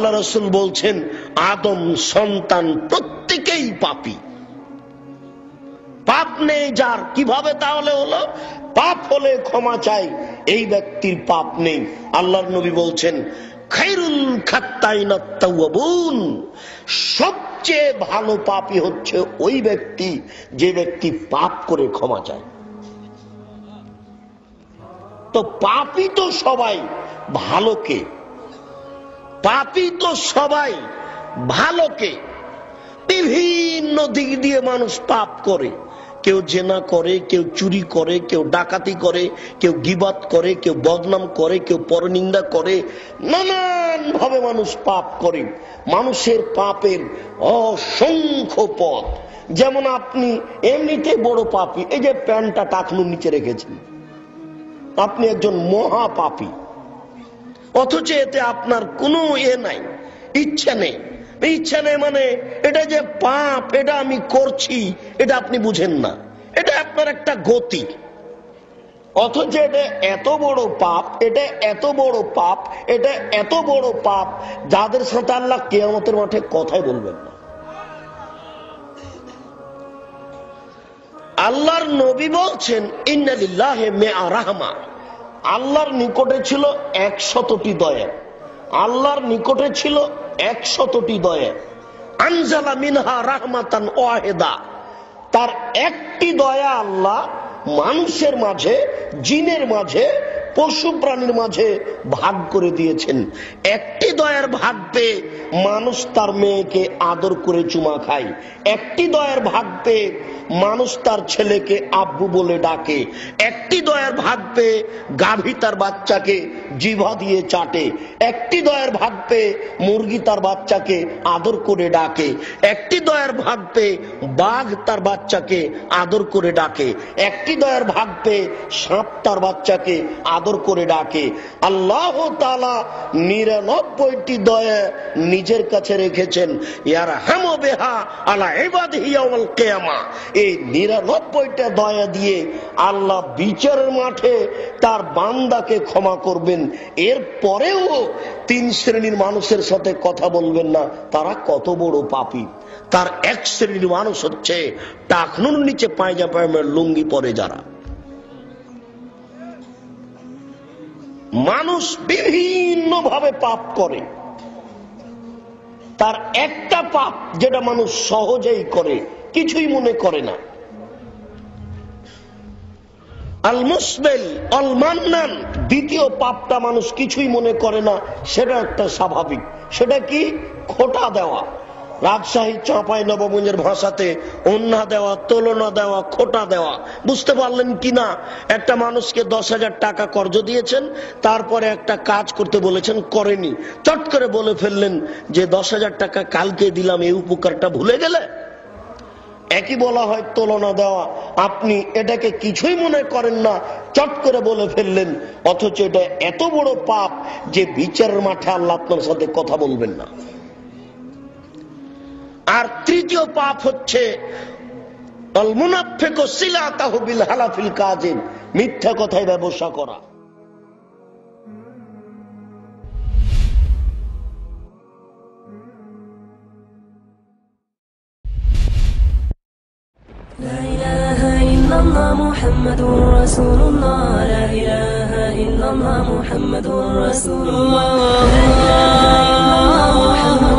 আল্লাহ রাসূল বলছেন আদম সন্তান প্রত্যেকেই পাপী। পাপ নেই যার, কিভাবে তাহলে হলো? পাপ হলে ক্ষমা চাই, এই ব্যক্তির পাপ নেই। আল্লাহর নবী বলছেন খায়রুল খাত্তাইনাত তাওয়াবুন, সবচেয়ে ভালো পাপী হচ্ছে ওই ব্যক্তি যে ব্যক্তি পাপ করে ক্ষমা চায়। তো পাপী তো সবাই, ভালো কে? পাপী তো সবাই, ভালো কে? বিভিন্ন দিক দিয়ে মানুষ পাপ করে। কেউ জেনা করে, কেউ চুরি করে, কেউ ডাকাতি করে, কেউ গীবাত করে, কেউ বদনাম করে, কেউ পরনিন্দা করে, নানান ভাবে মানুষ পাপ করে। মানুষের পাপের অসংখ্য পথ। যেমন আপনি এমনিতে বড় পাপী, এই যে প্যান্টটা টাকনুর নিচে রেখেছেন, আপনি একজন মহা পাপী, অথচ এতে আপনার কোনো নাই, ইচ্ছা নেই। ইচ্ছা নেই মানে এটা যে পাপ, এটা আমি করছি, এটা আপনি বুঝেন না, এটা আপনার একটা গতি। অথচ এটা এত বড় পাপ, এটা এত বড় পাপ, এটা এত বড় পাপ, যাদের সাথে আল্লাহ কিয়ামতের মাঠে কথাই বলবেন না। আল্লাহর নবী বলছেন ইন্না লিল্লাহি মিআ রাহমা, আল্লাহর নিকটে ছিল 100টি দয়া। আল্লাহর নিকটে ছিল 100টি দয়া। আনজালা মিনহা রাহমাতান ওয়াহিদা, তার একটি দয়া আল্লাহ মানুষের মাঝে, জিনের মাঝে, পশু প্রাণীর মাঝে ভাগ করে দিয়েছেন। একটি দয়ার ভাগ পেয়ে মানুষ তার মেয়েকে আদর করে চুমা খায়। একটি দয়ার ভাগ পেয়ে মানুষ তার ছেলেকে আব্বু বলে ডাকে। একটি দয়ার ভাগ পেয়ে গাভী তার বাচ্চাকে জিভা দিয়ে চাটে। একটি দয়ার ভাগ পেয়ে মুরগি তার বাচ্চাকে আদর করে ডাকে। একটি দয়ার ভাগ পেয়ে বাঘ তার বাচ্চাকে আদর করে ডাকে। একটি দয়ার ভাগ পেয়ে সাপ তার বাচ্চাকে আদর করে ডাকে। আল্লাহ তাআলা 99টি দয়া নিজের কাছে রেখেছেন। ইয়ারহামু বিহা আলা ইবাদিহি ইয়াউমাল কিয়ামা, এই 99টা দয়া দিয়ে আল্লাহ বিচারের মাঠে তার বান্দাকে ক্ষমা করবেন। এর পরেও 3 শ্রেণীর মানুষের সাথে কথা বলবেন না, তারা কত বড় পাপী। তার এক শ্রেণীর মানুষ হচ্ছে টাকনুর নিচে পায়জামার লুঙ্গি পরে যারা। মানুষ বিভিন্ন ভাবে পাপ করে, তার একটা পাপ যেটা মানুষ সহজেই করে, কিছুই মনে করে না। আল মুসবিল আল মান্নান, দ্বিতীয় পাপটা মানুষ কিছুই মনে করে না, সেটা একটা স্বাভাবিক। সেটা কি? খোঁটা দেওয়া। রাজশাহী চাঁপাই নবগঞ্জের ভাষাতে অন্যা দেওয়া, তুলনা দেওয়া, খোঁটা দেওয়া। বুঝতে পারলেন কিনা? একটা মানুষকে 10,000 টাকা কর্জ দিয়েছেন, তারপরে একটা কাজ করতে বলেছেন, করেনি, চট করে বলে ফেললেন যে 10,000 টাকা কালকে দিলাম, এই উপকারটা ভুলে গেলে। একই বলা হয় তুলনা দেওয়া। আপনি এটাকে কিছুই মনে করেন না, চট করে বলে ফেললেন, অথচ এটা এত বড় পাপ যে বিচারের মাঠে আল্লাহ আপনার সাথে কথা বলবেন না। আর তৃতীয় পাপ হচ্ছে আল মুনাফিকু সিলাতাহু বিল হালাফিল কাযিব, মিথ্যা কথায় ব্যবসা করা। لا إله إلا الله محمد رسول الله، لا إله إلا الله محمد رسول الله، لا إله إلا الله محمد